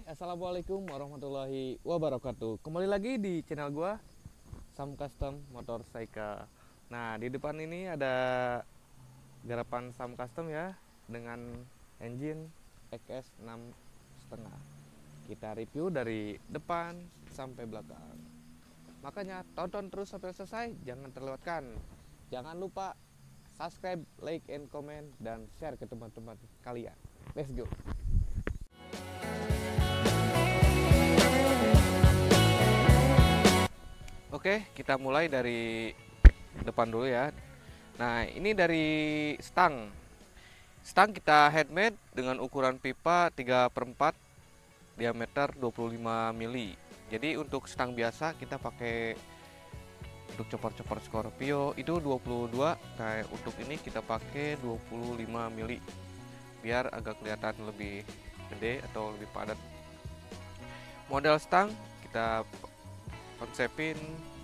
Assalamualaikum warahmatullahi wabarakatuh. Kembali lagi di channel gua, Sam Custom Motorcycle. Nah, di depan ini ada garapan Sam Custom ya, dengan engine XS 6,5. Kita review dari depan sampai belakang. Makanya tonton terus sampai selesai, jangan terlewatkan. Jangan lupa subscribe, like, and comment, dan share ke teman-teman kalian. Let's go. Oke, kita mulai dari depan dulu ya. Nah, ini dari stang. Stang kita handmade dengan ukuran pipa 3/4, diameter 25 mili. Jadi untuk stang biasa kita pakai untuk chopper-chopper Scorpio itu 22. Nah, untuk ini kita pakai 25 mili biar agak kelihatan lebih gede atau lebih padat. Model stang kita konsepin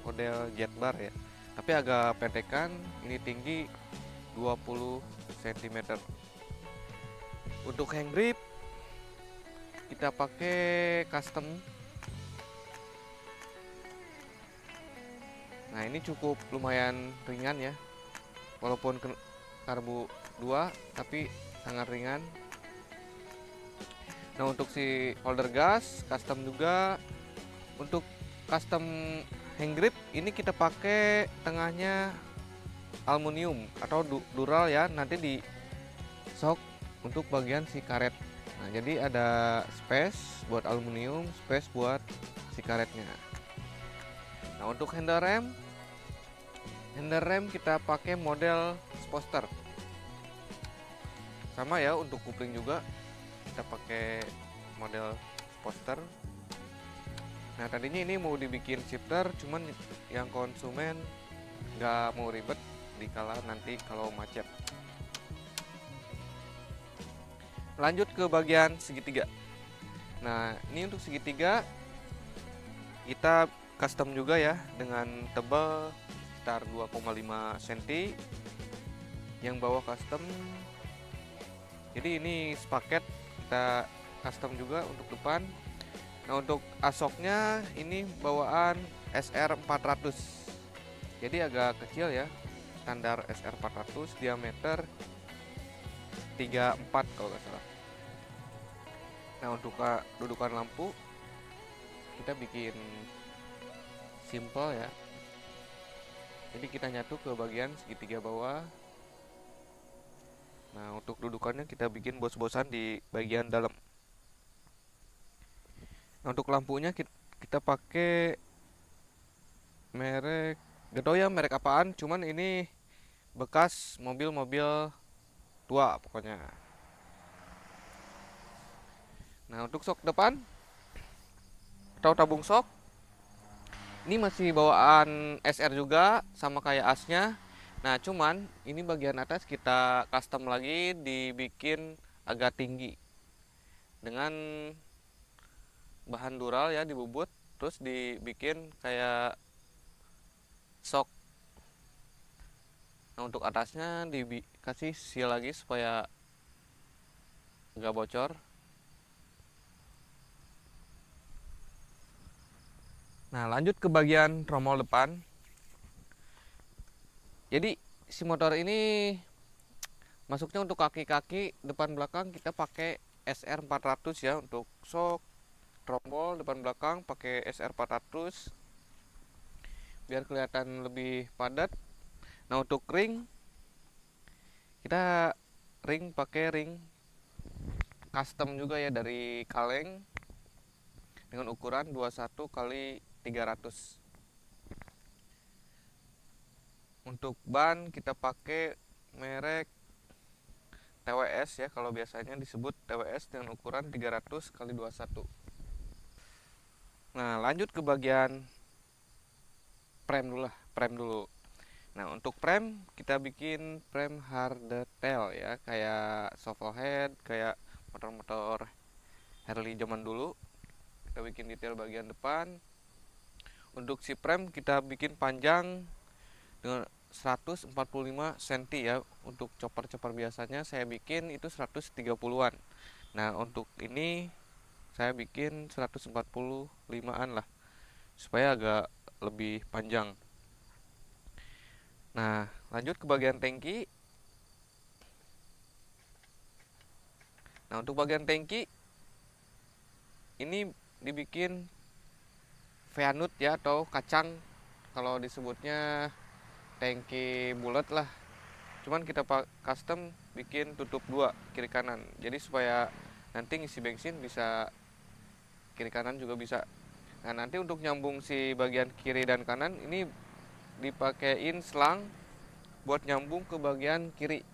model jet bar ya, tapi agak pendekan, ini tinggi 20 cm. Untuk hand grip kita pakai custom. Nah, ini cukup lumayan ringan ya, walaupun karbu 2 tapi sangat ringan. Nah, untuk si holder gas custom juga. Untuk custom hand grip ini kita pakai tengahnya aluminium atau dural ya, nanti di shock untuk bagian si karet. Nah, jadi ada space buat aluminium, space buat si karetnya. Nah, untuk handle rem kita pakai model sposter. Sama ya, untuk kupling juga kita pakai model sposter. Nah, tadinya ini mau dibikin shifter, cuman yang konsumen nggak mau ribet dikala nanti kalau macet. Lanjut ke bagian segitiga. Nah, ini untuk segitiga kita custom juga ya, dengan tebal sekitar 2,5 cm. Yang bawah custom. Jadi ini sepaket kita custom juga untuk depan. Nah, untuk asoknya ini bawaan SR400. Jadi agak kecil ya, standar SR400, diameter 34 kalau nggak salah. Nah, untuk dudukan lampu kita bikin simple ya. Jadi kita nyatu ke bagian segitiga bawah. Nah, untuk dudukannya kita bikin bos-bosan di bagian dalam. Nah, untuk lampunya kita pakai merek, gak tau ya merek apaan, cuman ini bekas mobil-mobil tua pokoknya. Nah, untuk sok depan atau tabung sok ini masih bawaan SR juga, sama kayak asnya. Nah, cuman ini bagian atas kita custom lagi, dibikin agak tinggi dengan bahan dural ya, dibubut, terus dibikin kayak sok. Nah, untuk atasnya dikasih seal lagi supaya nggak bocor. Nah, lanjut ke bagian tromol depan. Jadi si motor ini masuknya untuk kaki-kaki depan belakang kita pakai SR400 ya. Untuk sok trombol depan belakang pakai SR400 biar kelihatan lebih padat. Nah, untuk ring kita pakai ring custom juga ya, dari kaleng dengan ukuran 21 kali 300. Untuk ban kita pakai merek TWS ya, kalau biasanya disebut TWS, dengan ukuran 300 kali 21. Nah, lanjut ke bagian prem dulu. Nah, untuk prem kita bikin prem hard detail ya, kayak shovel head, kayak motor-motor Harley zaman dulu. Kita bikin detail bagian depan. Untuk si prem kita bikin panjang dengan 145 cm ya. Untuk chopper-chopper biasanya saya bikin itu 130-an. Nah, untuk ini saya bikin 145-an lah, supaya agak lebih panjang. Nah, lanjut ke bagian tangki. Nah, untuk bagian tangki ini dibikin Feanut ya, atau kacang kalau disebutnya, tangki bulat lah. Cuman kita custom bikin tutup dua kiri kanan, jadi supaya nanti ngisi bensin bisa kiri kanan juga bisa. Nah, nanti untuk nyambung si bagian kiri dan kanan ini dipakein selang buat nyambung ke bagian kiri.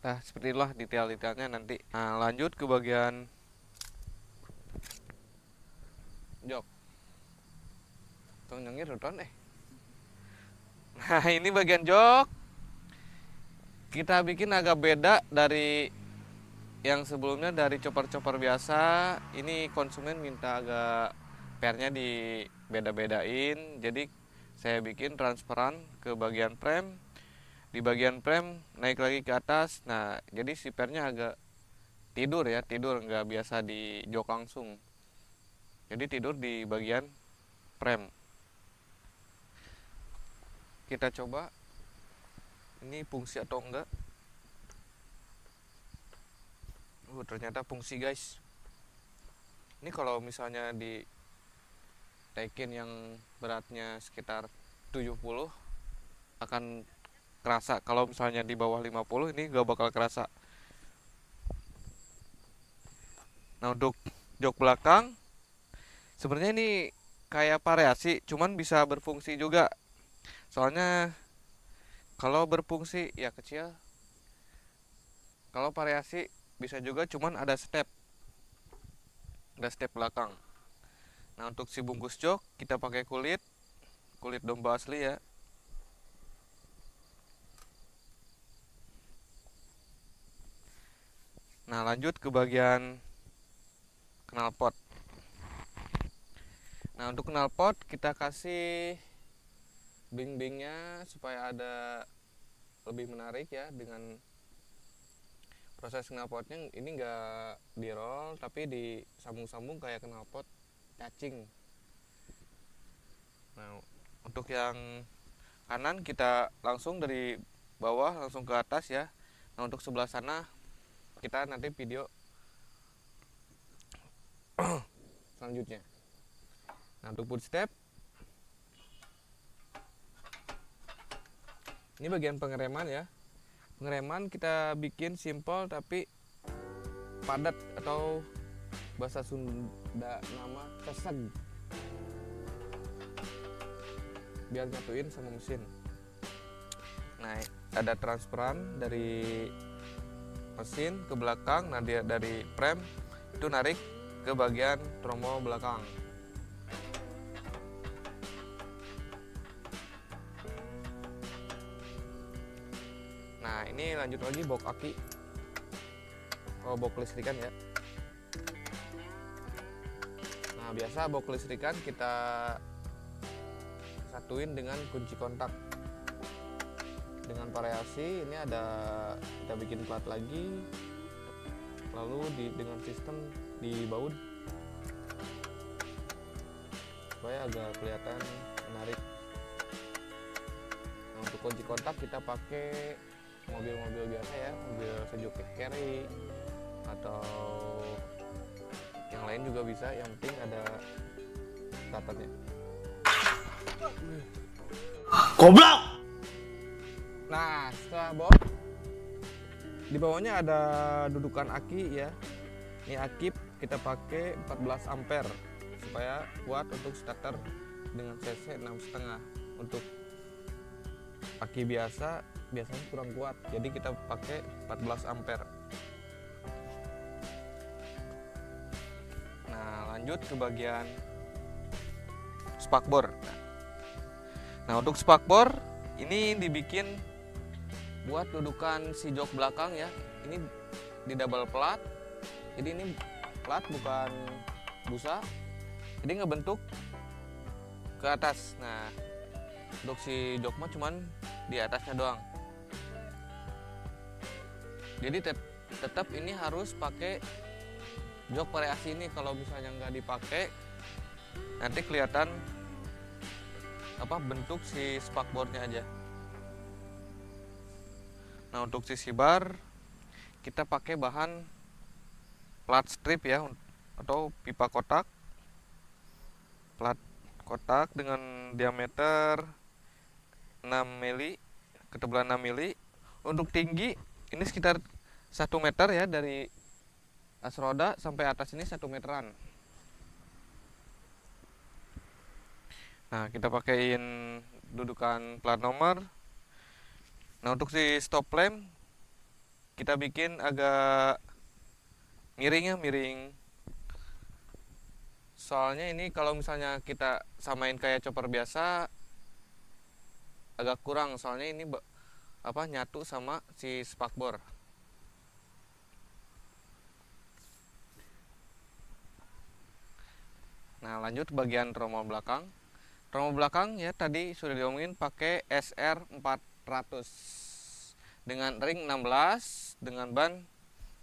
Nah, seperti itulah detail-detailnya nanti. Nah, lanjut ke bagian jok. Tong nyengir ruton. Nah, ini bagian jok kita bikin agak beda dari yang sebelumnya, dari chopper-chopper biasa. Ini konsumen minta agak pernya di beda-bedain, jadi saya bikin transparan ke bagian frame. Di bagian frame naik lagi ke atas. Nah, jadi si pernya agak tidur ya, tidur, nggak biasa di jok langsung, jadi tidur di bagian frame. Kita coba ini fungsi atau enggak. Ternyata fungsi, guys. Ini kalau misalnya di taikin yang beratnya sekitar 70 akan kerasa. Kalau misalnya di bawah 50 ini gak bakal kerasa. Nah, untuk jok belakang sebenarnya ini kayak variasi, cuman bisa berfungsi juga. Soalnya kalau berfungsi ya kecil, kalau variasi bisa juga, cuman ada step belakang. Nah, untuk si bungkus jok kita pakai kulit domba asli ya. Nah, lanjut ke bagian knalpot. Nah, untuk knalpot kita kasih bing-bingnya supaya ada lebih menarik ya. Dengan proses knalpotnya ini enggak di roll tapi disambung-sambung kayak knalpot cacing. Nah, untuk yang kanan kita langsung dari bawah langsung ke atas ya. Nah, untuk sebelah sana kita nanti video selanjutnya. Nah, untuk footstep ini bagian pengereman ya. Pengereman kita bikin simple tapi padat, atau bahasa Sunda nama seseg, biar nyatuin sama mesin. Nah, ada transparan dari mesin ke belakang. Nah, dia dari frame itu narik ke bagian tromol belakang. Nah, ini lanjut lagi box aki, box listrikan ya. Nah, biasa box listrikan kita satuin dengan kunci kontak dengan variasi. Ini ada kita bikin plat lagi, lalu dengan sistem di baut supaya agak kelihatan menarik. Nah, untuk kunci kontak kita pakai mobil-mobil biasa ya, mobil Suzuki Carry atau yang lain juga bisa, yang penting ada starternya. Goblok! Nah, setelah box, di bawahnya ada dudukan aki ya. Ini aki kita pakai 14 ampere supaya kuat untuk starter dengan cc 6,5. Untuk aki biasanya kurang kuat, jadi kita pakai 14 ampere. Nah, lanjut ke bagian spakbor. Nah, untuk spakbor ini dibikin buat dudukan si jok belakang ya. Ini di double plat, jadi ini plat bukan busa, jadi ngebentuk ke atas. Nah, untuk si jok mah cuman di atasnya doang. Jadi tetap ini harus pakai jok variasi ini kalau misalnya nggak dipakai nanti kelihatan bentuk si spakbornya aja. Nah, untuk sisi bar kita pakai bahan plat strip ya, atau pipa kotak. Plat kotak dengan diameter 6 mili, ketebalan 6 mili. Untuk tinggi ini sekitar 1 meter ya, dari as roda sampai atas ini 1 meteran. Nah, kita pakaiin dudukan plat nomor. Nah, untuk si stop lamp kita bikin agak miring ya, miring. Soalnya ini kalau misalnya kita samain kayak chopper biasa agak kurang, soalnya ini nyatu sama si spakbor. Nah, lanjut bagian tromol belakang. Tromol belakang ya tadi sudah diomongin pakai SR400 dengan ring 16 dengan ban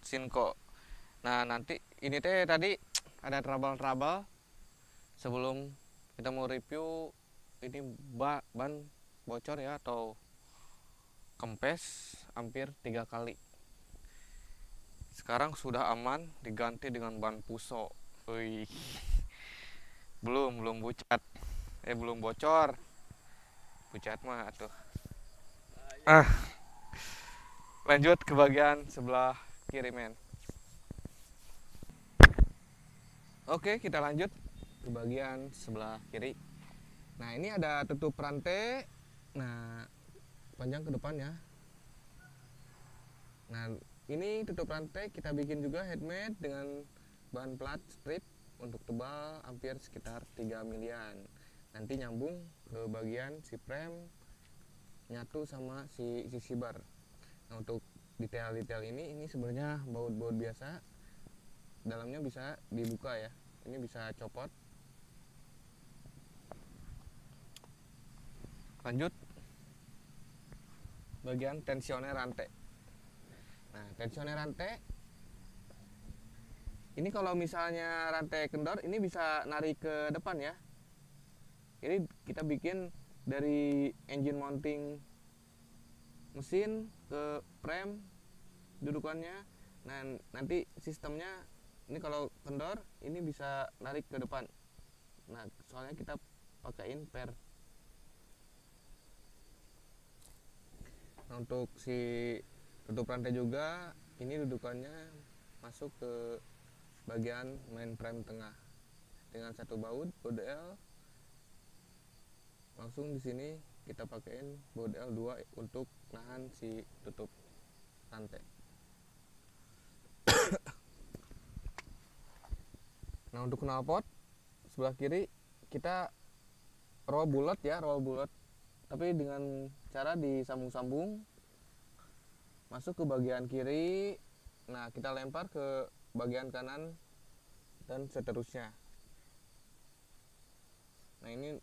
Sinco. Nah, nanti ini tadi ada trouble sebelum kita mau review ini ban bocor ya atau kempes hampir 3 kali. Sekarang sudah aman, diganti dengan ban Puso. Wih. Belum bucat. Belum bocor. Bucat mah atuh. Lanjut ke bagian sebelah kiri, men. Oke, kita lanjut ke bagian sebelah kiri. Nah, ini ada tutup rantai. Nah, panjang ke depan ya. Nah, ini tutup rantai kita bikin juga headmade dengan bahan plat strip untuk tebal hampir sekitar 3 milian. Nanti nyambung ke bagian si frame nyatu sama si sisi bar. Nah, untuk detail-detail ini sebenarnya baut-baut biasa. Dalamnya bisa dibuka ya. Ini bisa copot. Lanjut bagian tensioner rantai. Nah, tensioner rantai ini kalau misalnya rantai kendor ini bisa narik ke depan ya. Ini kita bikin dari engine mounting mesin ke frame dudukannya. Nah, nanti sistemnya ini kalau kendor ini bisa narik ke depan. Nah, soalnya kita pakaiin per. Nah, untuk si tutup rantai juga ini dudukannya masuk ke bagian main frame tengah dengan satu baut L. Langsung di sini kita pakaiin baut L2 untuk nahan si tutup rantai. Nah, untuk knalpot sebelah kiri kita roll bulat ya, tapi dengan cara disambung-sambung masuk ke bagian kiri. Nah, kita lempar ke bagian kanan dan seterusnya. Nah, ini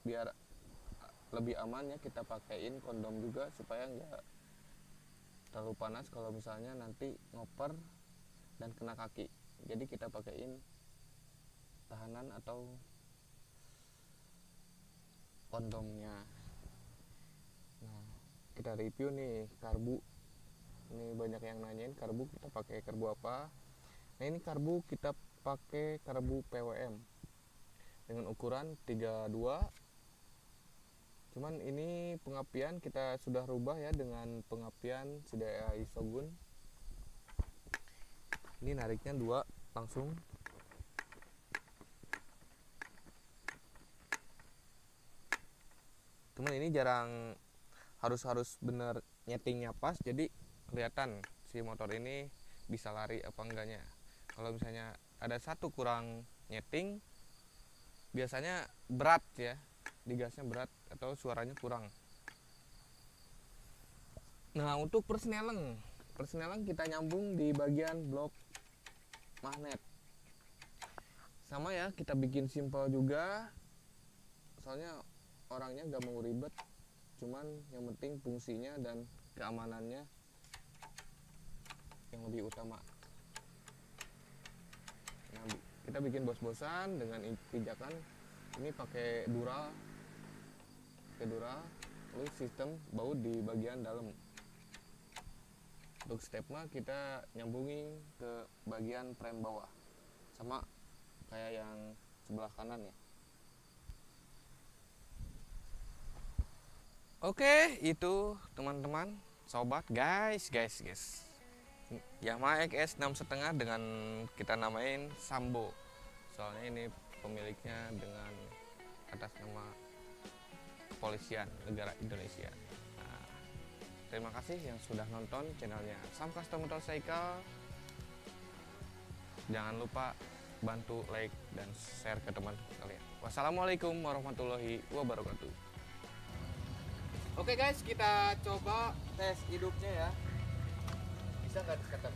biar lebih aman ya, kita pakaiin kondom juga supaya nggak terlalu panas kalau misalnya nanti ngoper dan kena kaki. Jadi kita pakaiin tahanan atau kondomnya. Nah, kita review nih karbu. Ini banyak yang nanyain karbu kita pakai karbu apa. Nah, ini karbu kita pakai karbu PWM dengan ukuran 32. Cuman ini pengapian kita sudah rubah ya dengan pengapian Sidaya Isogun. Ini nariknya 2 langsung. Cuman ini jarang, harus bener nyetingnya pas, jadi kelihatan si motor ini bisa lari apa enggaknya. Kalau misalnya ada satu kurang nyeting, biasanya berat ya, digasnya berat atau suaranya kurang. Nah, untuk persneleng kita nyambung di bagian blok magnet. Sama ya, kita bikin simpel juga, soalnya orangnya gak mau ribet, cuman yang penting fungsinya dan keamanannya yang lebih utama. Nah, kita bikin bos-bosan dengan pijakan ini pakai dura, lalu sistem baut di bagian dalam. Untuk stepnya kita nyambungin ke bagian frame bawah, sama kayak yang sebelah kanan ya. Oke, itu teman-teman, sobat, guys. Yamaha XS 6,5 dengan kita namain Sambo. Soalnya ini pemiliknya dengan atas nama kepolisian negara Indonesia. Nah, terima kasih yang sudah nonton channelnya Sam Custom Motorcycle. Jangan lupa bantu like dan share ke teman kalian. Wassalamualaikum warahmatullahi wabarakatuh. Oke guys, kita coba tes hidupnya ya. Bisa nggak disekat?